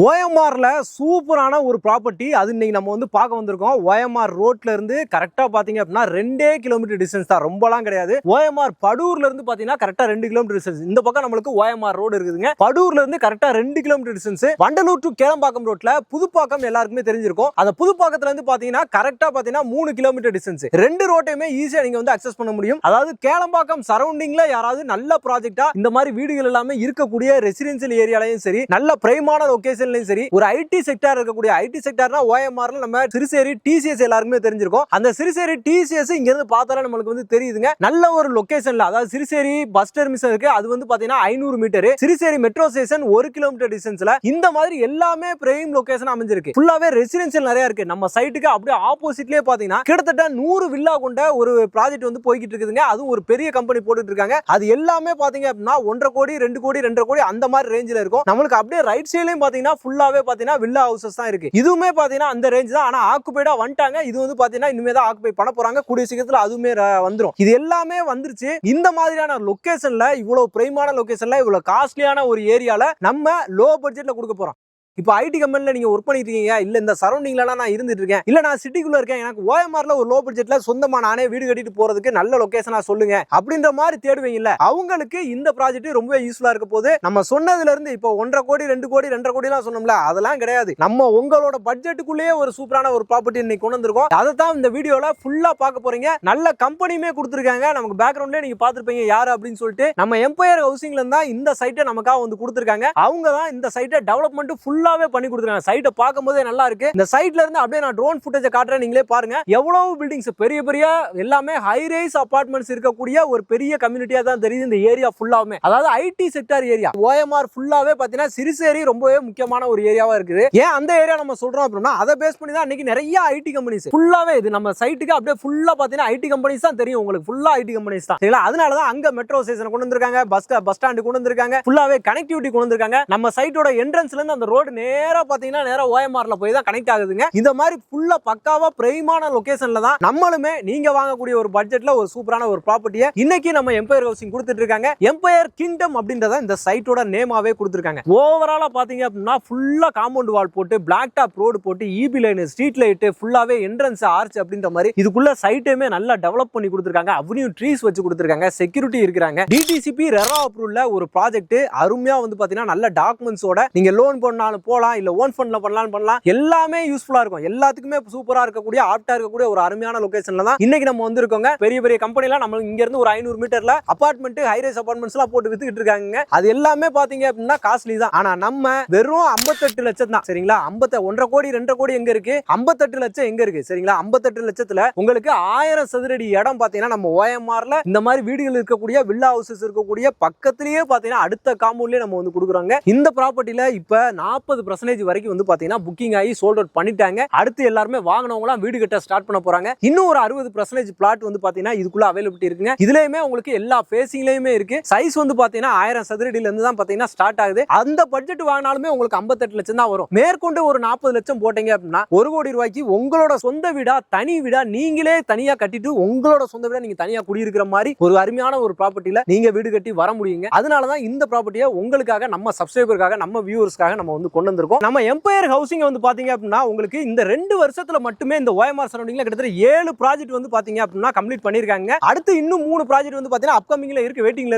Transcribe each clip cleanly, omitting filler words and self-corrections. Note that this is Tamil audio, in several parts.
ஓஎம்ஆர்ல சூப்பரான ஒரு ப்ராப்பர்ட்டி அது இன்னைக்கு நம்ம வந்து பார்க்க வந்திருக்கோம். ஓஎம்ஆர் ரோட்ல இருந்து கரெக்டா பாத்தீங்க அப்படின்னா 2 கிலோமீட்டர் டிஸ்டன்ஸ் தான், ரொம்பலாம் கிடையாது. ஓஎம்ஆர் படூர்ல இருந்து பாத்தீங்கன்னா கரெக்டா 2 கிலோமீட்டர் டிஸ்டன்ஸ். இந்த பக்கம் நம்மளுக்கு ஓஎம்ஆர் ரோடு இருக்குதுங்க. படூர்ல இருந்து கரெக்டா 2 kilometre distance. Vandalur to Kelambakkam ரோட்ல புதுப்பாக்கம் எல்லாருக்குமே தெரிஞ்சிருக்கும். அந்த புதுப்பாக்கத்துல இருந்து பாத்தீங்கன்னா கரெக்டா பாத்தீங்கன்னா 3 கிலோமீட்டர் டிஸ்டன்ஸ். ரெண்டு ரோட்டையுமே ஈஸியா நீங்க வந்து அக்சஸ் பண்ண முடியும். அதாவது கேளம்பாக்கம் சரௌண்டிங்ல யாராவது நல்ல ப்ராஜெக்டா இந்த மாதிரி வீடுகள் எல்லாமே இருக்கக்கூடிய ரெசிடென்சியல் ஏரியாலையும் சரி, நல்ல பிரைமான லொகேஷன் சரி, ஒரு ஐடி செக்டார் இருக்கக்கூடிய ஐடி செக்டார்னா ஓஎம்ஆர்ல நம்ம சிறுசேரி டிசிஎஸ் எல்லாருக்குமே தெரிஞ்சிருக்கும். அந்த சிறுசேரி டிசிஎஸ் இங்க இருந்து பார்த்தாலே நமக்கு வந்து தெரியுதுங்க. நல்ல ஒரு லொகேஷன்ல, அதாவது சிறுசேரி பஸ் டெர்மினஸ் இருக்கு, அது வந்து பாத்தீங்கன்னா 500 metre. Siruseri metro station 1 kilometre டிஸ்டன்ஸ்ல இந்த மாதிரி எல்லாமே பிரைம் லொகேஷன் அமைஞ்சிருக்கு. ஃபுல்லாவே ரெசிடென்சியல் நிறைய இருக்கு. நம்ம சைட்டுக்கு அப்படியே ஆப்போசிட்லயே பாத்தீங்கன்னா கிட்டத்தட்ட 100 வில்லா கொண்ட ஒரு ப்ராஜெக்ட் வந்து போய்கிட்டு இருக்குதுங்க. அதுவும் ஒரு பெரிய கம்பெனி போட்டுட்டு இருக்காங்க. அது எல்லாமே பாத்தீங்க அப்படின்னா 1.5 கோடி 2 கோடி 2.5 கோடி அந்த மாதிரி ரேஞ்சில இருக்கும். நம்மளுக்கு அப்படியே ரைட் சைட்லயும் பாத்தீங்கன்னா ஃபுல்லாவே பாத்தீங்கன்னா வில்லா ஹவுசஸ் தான் இருக்கு. இதுவுமே பாத்தீங்கன்னா அந்த ரேஞ்ச் தான். ஆனா ஆக்குபைடா வந்துட்டாங்க. இது வந்து பாத்தீங்கன்னா இனிமே தான் ஆக்குபை பண்ண போறாங்க. கூடிய சீக்கிரத்துல அதுவுமே வந்துரும். இது எல்லாமே வந்துருச்சு. இந்த மாதிரியான லொகேஷன்ல, இவ்வளவு பிரைமான லொகேஷன்ல, இவ்வளவு காஸ்ட்லியான ஒரு ஏரியால நம்ம லோ பட்ஜெட்ல கொடுக்க போறோம். இப்போ ஐடி கம்பெனில நீங்க ஒர்க் பண்ணிட்டு இருக்கீங்க, இல்ல இந்த சரௌண்டிங்ல நான் இருந்துட்டு இருக்கேன், இல்ல நான் சிட்டிக்குள்ள இருக்கேன், எனக்கு ஓஎம்ஆர்ல ஒரு லோ பட்ஜெட்ல சொந்தமா நானே வீடு கட்டிட்டு போறதுக்கு நல்ல லொகேஷனா சொல்லுங்க அப்படின்ற மாதிரி தேடுவீங்கல்ல, அவங்களுக்கு இந்த ப்ராஜெக்ட் ரொம்ப யூஸ்ஃபுல்லா இருக்க போது. நம்ம சொன்னதுல இருந்து இப்போ 1.5 கோடி 2 கோடி 2.5 கோடி எல்லாம் சொன்னோம்ல, அதெல்லாம் கிடையாது. நம்ம உங்களோட பட்ஜெட்டுக்குள்ளேயே ஒரு சூப்பரான ஒரு ப்ராப்பர்ட்டி இன்னைக்கு கொண்டு வந்திருக்கோம். அதை தான் இந்த வீடியோல ஃபுல்லா பார்க்க போறீங்க. நல்ல கம்பெனியுமே கொடுத்துருக்காங்க. நமக்கு பேக்ரவுண்ட்ல நீங்க பாத்துருப்பீங்க யாரு அப்படின்னு சொல்லிட்டு. நம்ம எம்பயர் ஹவுசிங்ல இருந்தா இந்த சைட்டை நமக்காக வந்து கொடுத்துருக்காங்க. அவங்க தான் இந்த சைட்டை டெவலப்மெண்ட் ஃபுல்லாவே பண்ணி கொடுத்துருக்காங்க. சைட்டை பார்க்கும்போதே நல்லா இருக்கு. இந்த சைட்ல இருந்து அப்படியே நான் ட்ரோன் ஃபுட்டேஜ் காட்டுறேன், நீங்களே பாருங்க. எவ்வளவு பில்டிங்ஸ், பெரிய பெரிய எல்லாமே ஹை ரைஸ் அபார்ட்மெண்ட்ஸ் இருக்கக்கூடிய ஒரு பெரிய கம்யூனிட்டியா தான் தெரியுது இந்த ஏரியா ஃபுல்லாவே. அதாவது ஐடி செக்டார் ஏரியா. ஓஎம்ஆர் ஃபுல்லாவே பாத்தீங்கன்னா சிறுசேரி ரொம்பவே முக்கியமான ஒரு ஏரியாவா இருக்குது. ஏன் அந்த ஏரியா நம்ம சொல்றோம் அப்படின்னா, அதை பேஸ் பண்ணி தான் இன்னைக்கு நிறைய ஐடி கம்பெனிஸ் ஃபுல்லாவே இது நம்ம சைட்டுக்கு அப்படியே ஃபுல்லா பாத்தீங்கன்னா ஐடி கம்பெனிஸ் தான் தெரியும் உங்களுக்கு. ஃபுல்லா ஐடி கம்பெனிஸ் தான். சரிங்களா? அதனால தான் அங்க மெட்ரோ ஸ்டேஷன் கொண்டு வந்திருக்காங்க, பஸ் ஸ்டாண்ட் கொண்டு வந்திருக்காங்க, ஃபுல்லாவே கனெக்டிவிட்டி கொண்டு வந்திருக்காங்க. நம்ம சைட்டோட என்ட்ரன்ஸ்ல இருந்து அந்த ரோடு நேரா பாத்தீங்கன்னா நேரா ஓஎம்ஆர்ல போய் தான் கனெக்ட் ஆகுதுங்க. இந்த மாதிரி ஃபுல்லா பக்காவா பிரைமான லொகேஷன்ல தான் நம்மளுமே நீங்க வாங்கக்கூடிய ஒரு பட்ஜெட்ல ஒரு சூப்பரான ஒரு ப்ராப்பர்ட்டியை இன்னைக்கு நம்ம எம்பயர் ஹவுசிங் கொடுத்துட்டு இருக்காங்க. எம்பயர் கிங்டம் அப்படின்றத இந்த சைட்டோட நேமாவே கொடுத்துருக்காங்க. ஓவராலா பாத்தீங்க அப்படின்னா ஃபுல்லா காம்பவுண்ட் வால் போட்டு, பிளாக் டாப் ரோடு போட்டு, ஈபி லைன், ஸ்ட்ரீட் லைட், ஃபுல்லாவே என்ட்ரன்ஸ் ஆர்ச் அப்படின்ற மாதிரி இதுக்குள்ள சைட்டுமே நல்லா டெவலப் பண்ணி கொடுத்துருக்காங்க. அவனியூ ட்ரீஸ் வச்சு கொடுத்துருக்காங்க. செக்யூரிட்டி இருக்கிறாங்க. டிடிசிபி ரெரா அப்ரூவ்ல ஒரு ப்ராஜெக்ட் அருமையா வந்து பாத்தீங்கன்னா நல்ல டாக்குமெண்ட்ஸோட நீங்க லோன் பண்ணாலும் போலாம், இல்ல ஓன் ஃபண்ட்ல பண்ணலாம், எல்லாமே யூஸ்ஃபுல்லா இருக்கும். எல்லாத்துக்குமே சூப்பரா இருக்கக்கூடிய, ஆப்டா இருக்கக்கூடிய ஒரு அருமையான லொகேஷன்ல தான் இன்னைக்கு நம்ம வந்திருக்கோங்க. பெரிய பெரிய கம்பெனி எல்லாம் நம்ம இங்க இருந்து ஒரு 500 மீட்டர்ல அபார்ட்மெண்ட், ஹை ரைஸ் அபார்ட்மெண்ட்ஸ் எல்லாம் போட்டு வித்துக்கிட்டு இருக்காங்க. அது எல்லாமே பாத்தீங்க அப்படின்னா காஸ்ட்லி தான். ஆனா நம்ம வெறும் 58 லட்சம் தான். சரிங்களா? 1.5 கோடி 2 கோடி எங்க இருக்கு, 58 லட்சம் எங்க இருக்கு? சரிங்களா? 58 லட்சத்துல உங்களுக்கு 1000 சதுரடி இடம் பாத்தீங்கன்னா நம்ம ஓஎம்ஆர்ல இந்த மாதிரி வீடுகள் இருக்கக்கூடிய, வில்லா ஹவுசஸ் இருக்கக்கூடிய பக்கத்திலேயே பாத்தீங்கன்னா அடுத்த காம்பவுண்ட்லயே நம்ம வந்து கொடுக்குறாங்க. இந்த ப்ராப்பர்ட்டில இப்ப 40% வரைக்கும் வந்து பாத்தீங்கன்னா புக்கிங் ஆகி சோல்ட் அவுட் பண்ணிட்டாங்க. அடுத்து எல்லாருமே வாங்குனவங்க வீடு கட்ட ஸ்டார்ட் பண்ண போறாங்க. இன்னும் ஒரு 60% பிளாட் வந்து பாத்தீங்கன்னா இதுக்குள்ள அவைலபிலிட்டி இருக்குங்க. இதுலயுமே உங்களுக்கு எல்லா ஃபேசிங்லயுமே இருக்கு. சைஸ் வந்து பாத்தீங்கன்னா 1000 சதுரடியில இருந்து தான் பாத்தீங்கன்னா ஸ்டார்ட் ஆகுது. அந்த பட்ஜெட் வாங்கினாலுமே உங்களுக்கு 58 லட்சம் தான் வரும். மேற்கொண்டு ஒரு 40 லட்சம் போட்டீங்க அப்படின்னா 1 கோடி ரூபாய்க்கு உங்களோட சொந்த வீடா, தனி வீடா, நீங்களே தனியா கட்டிட்டு உங்களோட சொந்த வீடா நீங்க தனியா குடியிருக்கிற மாதிரி ஒரு அருமையான ஒரு ப்ராப்பர்ட்டில நீங்க வீடு கட்டி வர முடியுங்க. அதனாலதான் இந்த ப்ராப்பர்ட்டியை உங்களுக்காக, நம்ம சப்ஸ்கிரைபருக்காக, நம்ம வியூவர்ஸ்க்காக நம்ம வந்து கொண்டு வந்திருக்கோம். நம்ம எம்பயர் ஹவுசிங் வந்து பாத்தீங்க அப்படின்னா உங்களுக்கு இந்த 2 வருஷத்துல மட்டுமே இந்த ஓஎம்ஆர் சரௌண்டிங்ல கிட்டத்தட்ட 7 ப்ராஜெக்ட் வந்து பாத்தீங்க அப்படின்னா கம்ப்ளீட் பண்ணிருக்காங்க. அடுத்து இன்னும் 3 ப்ராஜெக்ட் வந்து பாத்தீங்கன்னா அப்கமிங்ல இருக்கு, வெயிட்டிங்ல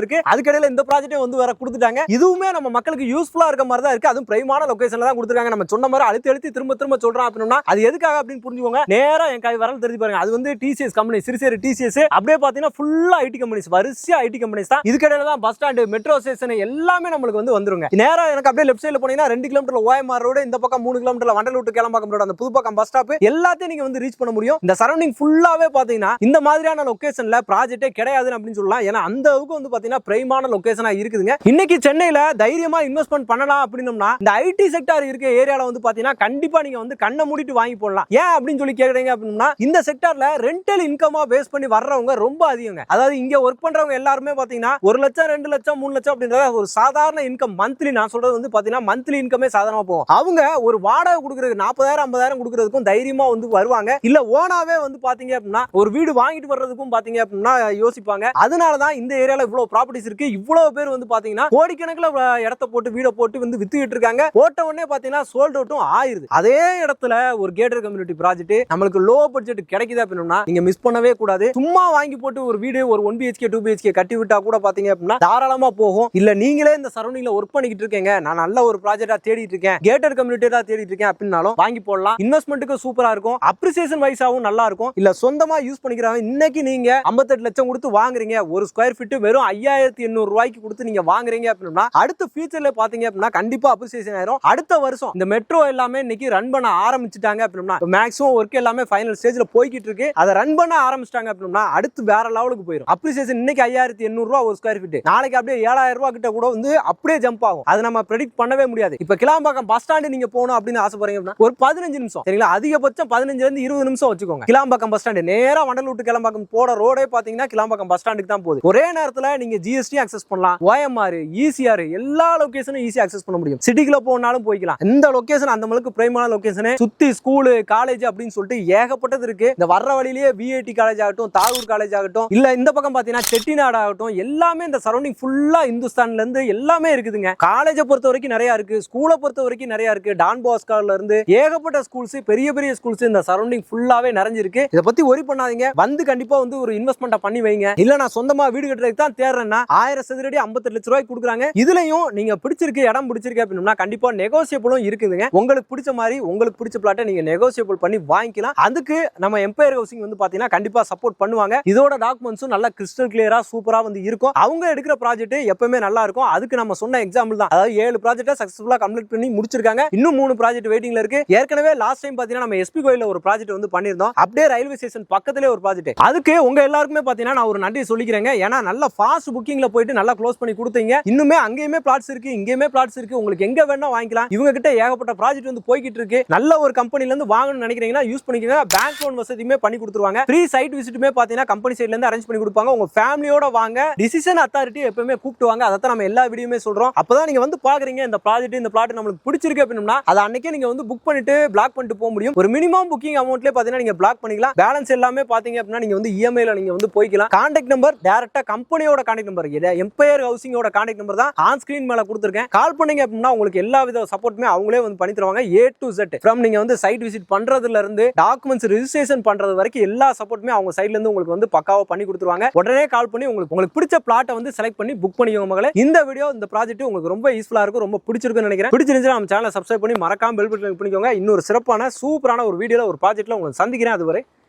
இருக்கு. அதுக்கடையில இந்த ப்ராஜெக்ட் வந்து வர கொடுத்துட்டாங்க. இதுவுமே நம்ம மக்களுக்கு யூஸ்ஃபுல்லா இருக்க மாதிரி தான் இருக்கு. அதுவும் பிரைமான லொகேஷன்ல தான் கொடுத்துருக்காங்க. நம்ம சொன்ன மாதிரி அழுத்தி திரும்ப சொல்றோம் அப்படின்னா அது எதுக்காக அப்படின்னு புரிஞ்சுக்கோங்க. நேரா என் கை வரல தெரிஞ்சு பாருங்க. அது வந்து டிசிஎஸ் கம்பெனி, சிறுசேரி டிசிஎஸ். அப்படியே பாத்தீங்கன்னா ஃபுல்லா ஐடி கம்பெனிஸ், வரிசையா ஐடி கம்பெனிஸ் தான். இதுக்கடையில தான் பஸ் ஸ்டாண்ட், மெட்ரோ ஸ்டேஷன் எல்லாமே நம்மளுக்கு வந்து வந்துருங்க. நேரா எனக்கு அப்படியே லெஃப்ட் சைடுல போனீங்கன்னா 2 கிலோமீட்டர்ல ஓஎம்ஆர் ரோடு, இந்த பக்கம் 3 கிலோமீட்டர்ல வண்டலூர் டு கேளம்பாக்கம் ரோடு, அந்த புதுப்பாக்கம் பஸ் ஸ்டாப் எல்லாத்தையும் நீங்க வந்து ரீச் பண்ண முடியும். இந்த சரௌண்டிங் ஃபுல்லாவே பாத்தீங்கன்னா இந்த மாதிரியான லொகேஷன்ல ப்ராஜெக்ட்டே கிடையாது அப்படின்னு சொல்லலாம். ஏன்னா அந்த அளவுக்கு வந்து பாத்தீங்கன்னா பிரைமான லொகேஷனா இருக்குதுங்க. இன்னைக்கு சென்னையில தைரியமா இன்வெஸ்ட்மெண்ட் பண்ணலாம் அப்படின்னா இந்த ஐடி செக்டார் இருக்க ஏரியால வந்து பாத்தீங்கன்னா கண்டிப்பா நீங்க வந்து கண்ணை மூடிட்டு வாங்கி போடலாம். ஏன் அப்படின்னு சொல்லி கேக்குறீங்க அப்படின்னா, இந்த செக்டார்ல ரெண்டல் இன்கமா பேஸ் பண்ணி வர்றவங்க ரொம்ப அதிகங்க. அதாவது இங்க ஒர்க் பண்றவங்க எல்லாருமே பாத்தீங்கன்னா 1 லட்சம் 2 லட்சம் 3 லட்சம் அப்படின்றத ஒரு சாதாரண இன்கம் மந்த்லி, நான் சொல்றது வந்து பாத்தீங்கன்னா மந்த்லி இன்கமே சாதாரணமா போகும். அவங்க ஒரு வாடகை கொடுக்கறதுக்கு 40,000 50,000 கொடுக்கறதுக்கும் தைரியமா வந்து வருவாங்க. இல்ல ஓனாவே வந்து பாத்தீங்க அப்படின்னா ஒரு வீடு வாங்கிட்டு வர்றதுக்கும் பாத்தீங்க அப்படின்னா யோசிப்பாங்க. அதனாலதான் இந்த ஏரியால இவ்வளவு ப்ராப்பர்ட்டிஸ் இருக்கு. இவ்வளவு பேர் வந்து பாத்தீங்கன்னா கோடிக்கணக்கில் இடத்த போட்டு வீட போட்டு வந்து வித்துக்கிட்டு இருக்காங்க. போட்ட உடனே பாத்தீங்கன்னா சோல்ட் அவுட்டும் ஆயிருது. அதே இடத்துல ஒரு கேட்டட் கம்யூனிட்டி ப்ராஜெக்ட் நம்மளுக்கு லோ பட்ஜெட் கிடைக்குது அப்படின்னா நீங்க மிஸ் பண்ணவே கூடாது. சும்மா வாங்கி போட்டு ஒரு வீடு ஒரு 1 BHK 2 BHK கட்டி விட்டா கூட பாத்தீங்க அப்படின்னா தாராளமா போகும். இல்ல நீங்களே இந்த சரௌண்டிங்ல ஒர்க் பண்ணிக்கிட்டு இருக்கீங்க, நான் நல்ல ஒரு ப்ராஜெக்டா தேடிட்டு இருக்கேன், கேட்டட் கம்யூனிட்டியா தேடிட்டு இருக்கேன் அப்படின்னாலும் வாங்கி போடலாம். இன்வெஸ்ட்மெண்ட்டுக்கு சூப்பரா இருக்கும், அப்ரிசியேஷன் வைஸாவும் நல்லா இருக்கும். இல்ல சொந்தமா யூஸ் பண்ணிக்கிறாங்க. இன்னைக்கு நீங்க 58 லட்சம் கொடுத்து வாங்குறீங்க, ஒரு ஸ்கொயர் ஃபீட் வெறும் 5800 ரூபாய்க்கு கொடுத்து நீங்க வாங்குறீங்க அப்படின்னா அடுத்த ஃபியூச்சர்ல பாத்தீங்க அப்படின்னா கண்டிப்பா அப்ரிசியேஷன் ஆயிரும். அடுத்த வருஷம் இந்த மெட்ரோ எல்லாமே இன்னைக்கு ரன் பண்ண ஆரம்பிச்சுட்டாங்க அப்படின்னா மேக்ஸிமம் ஒர்க் எல்லாமே ஃபைனல் ஸ்டேஜ்ல போய்கிட்டு இருக்கு. அதை ரன் பண்ண ஆரம்பிச்சிட்டாங்க அப்படின்னா அடுத்து வேற லெவலுக்கு போயிடும். அப்ரிசியேஷன் இன்னைக்கு 5800 ரூபாய் ஒரு ஸ்கொயர் ஃபீட், நாளைக்கு அப்படியே 7000 ரூபாய் கிட்ட கூட வந்து அப்படியே ஜம்ப் ஆகும். அது நம்ம ப்ரெடிக்ட் பண்ணவே முடியாது. இப்ப கிளாம்பாக்கம் பஸ் ஸ்டாண்ட் நீங்க போகணும் அப்படின்னு ஆசைப்படுறீங்க அப்படின்னா ஒரு 15 நிமிஷம் சரிங்களா, அதிகபட்சம் 15 ல இருந்து 20 நிமிஷம் வச்சுக்கோங்க. கிளாம்பாக்கம் பஸ் ஸ்டாண்ட் நேரா வண்டலூர் கிளாம்பாக்கம் போற ரோடே பாத்தீங்கன்னா கிளாம்பாக்கம் பஸ் ஸ்டாண்டுக்கு தான் போகுது. ஒரே நேரத்துல நீங்க ஜிஎஸ்டி அக்சஸ் பண்ணலாம், OMR ECR எல்லா லொகேஷனும் ஈஸியா அக்சஸ் பண்ண முடியும். சிட்டிக்குள்ள போனாலும் போய்க்கலாம். இந்த லொகேஷன் அந்த அளவுக்கு பிரைமான லொகேஷன், சுத்தி ஸ்கூல் காலேஜ் அப்படின்னு சொல்லிட்டு ஏகப்பட்டது இருக்கு. இந்த வர்ற வழியிலேயே VIT காலேஜ் ஆகட்டும், தாகூர் காலேஜ் ஆகட்டும், இல்ல இந்த பக்கம் பாத்தீங்கன்னா செட்டிநாடு ஆகட்டும், எல்லாமே இந்த சரௌண்டிங் ஃபுல்லா இந்துஸ்தான்ல இருந்து எல்லாமே இருக்குதுங்க. காலேஜை பொறுத்த வரைக்கும் நிறைய இருக்கு, ஸ்கூலை பொறுத்த வரைக்கும் நிறைய இருக்கு. டான் பாஸ்கார்ல இருந்து ஏகப்பட்ட ஸ்கூல்ஸ், பெரிய பெரிய ஸ்கூல்ஸ் இந்த சரௌண்டிங் ஃபுல்லாவே நிறைஞ்சிருக்கு. இதை பத்தி ஒரி பண்ணாதீங்க, வந்து கண்டிப்பா வந்து ஒரு இன்வெஸ்ட்மெண்ட் பண்ணி வைங்க. இல்ல நான் சொந்தமா வீடு கட்டுறதுக்கு தான் தேடுறேன்னா 1000 சதுரடி 58 லட்சம் ரூபாய்க்கு கொடுக்குறாங்க. இதுலயும் நீங்க பிடிச்சிருக்கு, இடம் பிடிச்சிருக்கு அப்படின்னா கண்டிப்பா நெகோசியபிளும் இருக்குதுங்க. உங்களுக்கு பிடிச்ச மாதிரி உங்களுக்கு பிடிச்ச பிளாட்டை நீங்க நெகோசியபிள் பண்ணி வாங்கிக்கலாம். அதுக்கு நம்ம எம்பையர் ஹவுசிங் வந்து பாத்தீங்கன்னா கண்டிப்பா சப்போர்ட் பண்ணுவாங்க. இதோட டாக்குமெண்ட்ஸும் நல்லா கிறிஸ்டல் கிளியரா சூப்பரா வந்து இருக்கும். அவங்க எடுக்கிற ப்ராஜெக்ட் எப்பவுமே நல்லா இருக்கும். அதுக்கு நம்ம சொன்ன எக்ஸாம்பிள் தான். அதாவது 7 ப்ராஜெக்ட்டை சக்சஸ்ஃபுல்லா கம்ப்ளீட் பண்ணி முடிச்சிருக்காங்க. இன்னும் 3 ப்ராஜெக்ட் வெயிட்டிங்ல இருக்கு. ஏற்கனவே லாஸ்ட் டைம் பாத்தீங்கன்னா நம்ம SP கோயில்ல ஒரு ப்ராஜெக்ட் வந்து பண்ணிருந்தோம். அப்படியே ரயில்வே ஸ்டேஷன் பக்கத்திலே ஒரு ப்ராஜெக்ட். அதுக்கு உங்க எல்லாருக்குமே பாத்தீங்கன்னா நான் ஒரு நன்றி சொல்லிக்கிறேங்க. ஏன்னா நல்ல ஃபாஸ்ட் புக்கிங்ல போயிட்டு நல்லா க்ளோஸ் பண்ணி கொடுத்தீங்க. இன்னுமே அங்கேயுமே பிளாட்ஸ் இருக்கு, இங்கேயுமே பிளாட்ஸ் இருக்கு. உங்களுக்கு எங்க வேணா வாங்கிக்கலாம். இவங்க கிட்ட ஏகப்பட்ட ப்ராஜெக்ட் வந்து போய்கிட்டு இருக்கு. நல்ல ஒரு கம்பெனில இருந்து வாங்கணும்னு நினைக்கிறீங்கன்னா யூஸ் பண்ணிக்கங்க. பேங்க் லோன் வசதியுமே பண்ணி கொடுத்துருவாங்க. ஃப்ரீ சைட் விசிட்டுமே பாத்தீங்கன்னா கம்பெனி சைடுல இருந்து அரேஞ்ச் பண்ணி கொடுப்பாங்க. உங்க ஃபேமிலியோட வாங்க. டிசிஷன் அத்தாரிட்டி எப்பவுமே கூப்பிட்டு வாங்க. அதை நம்ம எல்லா வீடியோமே சொல்றோம். அப்பதான் நீங்க வந்து பாக்குறீங்க இந்த ப்ராஜெக்ட் இந்த பிளாட் நம்மளுக்கு பிடிச்சிருக்கு அப்படின்னா அதை அன்னைக்கே நீங்க வந்து புக் பண்ணிட்டு பிளாக் பண்ணிட்டு போக முடியும். ஒரு மினிமம் புக்கிங் அமௌண்ட்லயே பாத்தீங்கன்னா நீங்க பிளாக் பண்ணிக்கலாம். பேலன்ஸ் எல்லாமே பாத்தீங்க அப்படின்னா நீங்க வந்து EMI ல நீங்க வந்து போய்க்கலாம். கான்டாக்ட் நம்பர் டைரக்டா கம்பெனியோட கான்டாக்ட் நம்பர், எம்பையர் ஹவுசிங்கோட கான்டாக்ட் நம்பர் தான் ஆன் ஸ்கிரீன் மேல கொடுத்திருக்கேன். கால் பண்ணீங்க அப்படின்னா உங்களுக்கு எல்லா வித சப்போர்ட்டுமே அவங்களே வந்து பண்ணி தருவாங்க. A to Z ஃப்ரம் நீங்க வந்து சைட் விசிட் பண்றதுல இருந்து டாக்குமெண்ட்ஸ் ரெஜிஸ்ட்ரேஷன் பண்றது வரைக்கும் எல்லா சப்போர்ட்டுமே அவங்க சைடுல இருந்து உங்களுக்கு வந்து பக்காவா பண்ணி கொடுத்துருவாங்க. உடனே கால் பண்ணி உங்களுக்கு பிடிச்ச பிளாட்டை வந்து செலக்ட் பண்ணி புக் பண்ணிக்கோங்க மகளே. இந்த வீடியோ இந்த ப்ராஜெக்ட் உங்களுக்கு ரொம்ப யூஸ்ஃபுல்லா இருக்கும், ரொம்ப பிடிச்சிருக்குன்னு நினைக்கிறேன். பிடிச்சிருந்துச்சுன்னா நம்ம சேனலை சப்ஸ்கிரைப் பண்ணி மறக்காம பெல் பட்டன் கிளிக் பண்ணிக்கோங்க. இன்னொரு சிறப்பான சூப்பரான ஒரு வீடியோல ஒரு ப்ராஜெக்ட்ல உங்களை சந்திக்கிறேன். அதுவரை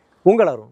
உங்கள் அருண்.